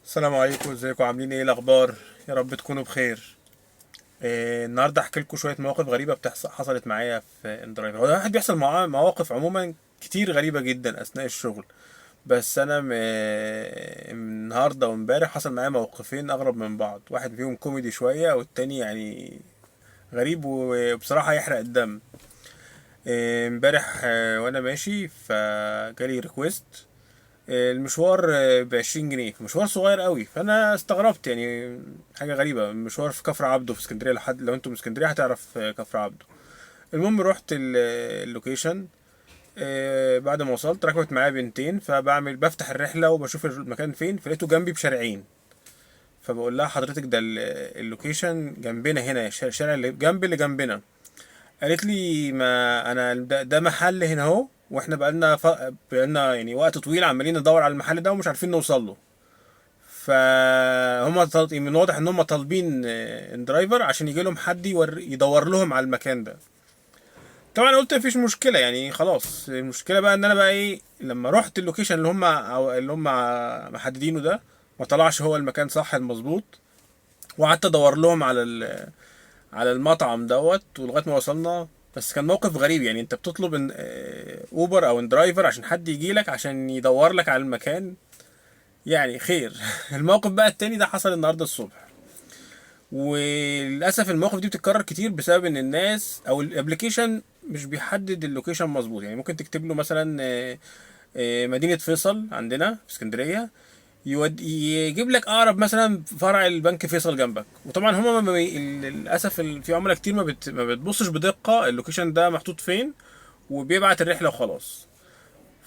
السلام عليكم، ازيكم؟ عاملين ايه؟ الاخبار؟ يا رب تكونوا بخير. النهارده احكي لكم شويه مواقف غريبه حصلت معايا في اندرايفر. هو الواحد بيحصل معاه مواقف عموما كتير غريبه جدا اثناء الشغل. بس انا النهارده وامبارح حصل معايا موقفين اغرب من بعض، واحد فيهم كوميدي شويه والتاني يعني غريب وبصراحه يحرق الدم. امبارح وانا ماشي فجالي ريكويست. المشوار ب20 جنيه، مشوار صغير قوي، فانا استغربت يعني. حاجه غريبه، مشوار في كفر عبده في اسكندريه، لو انتم من اسكندريه هتعرف كفر عبده. المهم رحت اللوكيشن. بعد ما وصلت ركبت معايا بنتين، بفتح الرحله وبشوف المكان فين، فلقيته جنبي بشارعين. فبقول لها حضرتك ده اللوكيشن جنبنا هنا، الشارع اللي جنبنا. قالت لي ما انا ده محل هنا اهو، واحنا بقالنا يعني وقت طويل عمالين ندور على المحل ده ومش عارفين نوصل له. من واضح ان هم طالبين درايفر عشان يجي لهم حد يدور لهم على المكان ده. طبعا قلت مفيش مشكله يعني، خلاص. المشكله بقى ان انا بقى ايه، لما رحت اللوكيشن اللي هم محددينه ده، ما طلعش هو المكان صح المظبوط. وقعدت ادور لهم على المطعم دوت ولغايه ما وصلنا. بس كان موقف غريب يعني، انت بتطلب اوبر او درايفر عشان حد يجي لك عشان يدور لك على المكان. يعني خير. الموقف بقى التاني ده حصل النهارده الصبح. وللاسف المواقف دي بتتكرر كتير بسبب ان الناس او الابلكيشن مش بيحدد اللوكيشن مظبوط. يعني ممكن تكتب له مثلا مدينة فيصل عندنا في اسكندرية، يجيب لك اقرب مثلا فرع البنك فيصل جنبك. وطبعا هما للاسف في عملاء كتير ما بتبصش بدقة اللوكيشن ده محطوط فين، وبيبعت الرحلة وخلاص.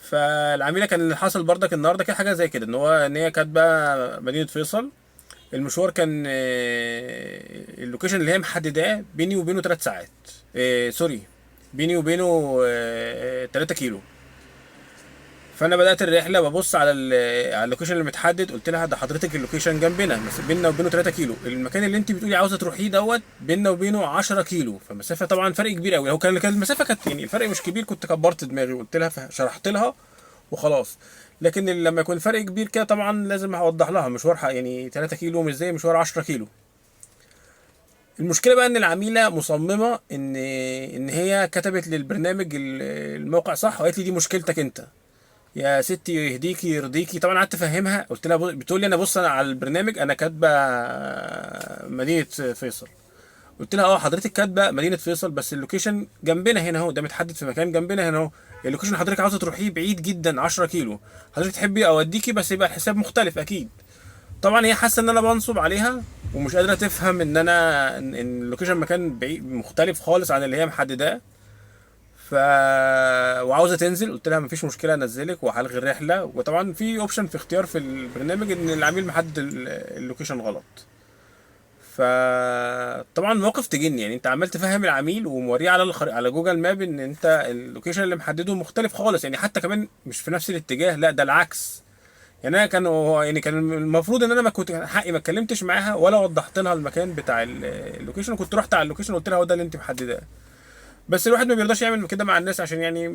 فالعميلة كان اللي حصل بردك النهارده كده حاجة زي كده، ان هي كاتبة مدينة فيصل. المشوار كان اللوكيشن اللي هي محدداه بيني وبينه 3 ساعات. سوري، بيني وبينه 3 كيلو. فانا بدات الرحله ببص على اللوكيشن اللي متحدد، قلت لها ده حضرتك اللوكيشن جنبنا، بس بيننا وبينه 3 كيلو. المكان اللي انت بتقولي عاوزه تروحيه دوت بيننا وبينه 10 كيلو، فمسافه طبعا فرق كبير قوي. لو كان المسافه كانت يعني الفرق مش كبير كنت كبرت دماغي وقلت لها، شرحت لها وخلاص. لكن لما يكون فرق كبير كده طبعا لازم اوضح لها مشوار يعني 3 كيلو مش زي مشوار 10 كيلو. المشكله بقى ان العميله مصممه ان هي كتبت للبرنامج الموقع صح، وقالت لي دي مشكلتك انت يا ستي، يهديكي يرضيكي. طبعا قعدت افهمها، قلت لها بتقول لي انا بص انا على البرنامج انا كاتبه مدينه فيصل. قلت لها اه حضرتك كاتبه مدينه فيصل، بس اللوكيشن جنبنا هنا اهو، ده متحدد في مكان جنبنا هنا اهو. اللوكيشن حضرتك عاوزه تروحيه بعيد جدا 10 كيلو. حضرتك تحبي اوديكي بس يبقى الحساب مختلف اكيد. طبعا هي حاسه ان انا بنصب عليها ومش قادره تفهم ان اللوكيشن مكان بعيد مختلف خالص عن اللي هي محدداه. ف وعاوزه تنزل، قلت لها مفيش مشكله انزلك وهلغي الرحله. وطبعا في اوبشن في اختيار في البرنامج ان العميل محدد اللوكيشن غلط. فطبعا موقف تجن يعني، انت عمال تفهم العميل وموريه على جوجل ماب ان انت اللوكيشن اللي محدده مختلف خالص، يعني حتى كمان مش في نفس الاتجاه، لا ده العكس. يعني انا كان المفروض ان انا ما كنت حقي ما اتكلمتش معاها ولا وضحت لها المكان بتاع اللوكيشن، كنت رحت على اللوكيشن وقلت لها هو ده اللي انت محدداه. بس الواحد ما بيرضاش يعمل كده مع الناس عشان يعني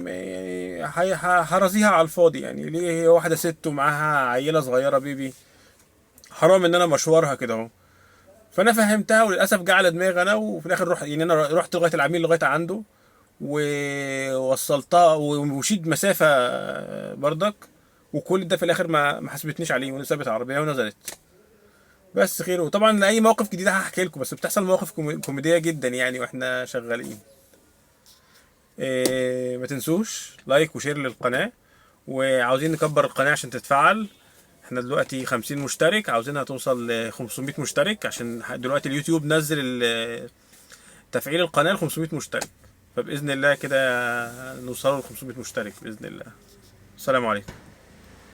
هرازيها على الفاضي. يعني ليه؟ هي واحده ست ومعاها عيله صغيره بيبي، حرام ان انا مشوارها كده اهو. فانا فهمتها وللاسف جه على دماغي انا، وفي الاخر يعني انا رحت لغايه العميل لغايه عنده ووصلتها ومشيت مسافه بردك. وكل ده في الاخر ما حسبتنيش عليه، وسابت العربيه ونزلت. بس خير. وطبعا لاي موقف جديد هحكي لكم، بس بتحصل مواقف كوميديه جدا يعني واحنا شغالين. ما تنسوش لايك وشير للقناه، وعاوزين نكبر القناه عشان تتفعل. احنا دلوقتي 50 مشترك، عاوزينها توصل ل 500 مشترك، عشان دلوقتي اليوتيوب نزل تفعيل القناة ل 500 مشترك. فبإذن الله كده نوصل ل 500 مشترك بإذن الله. السلام عليكم.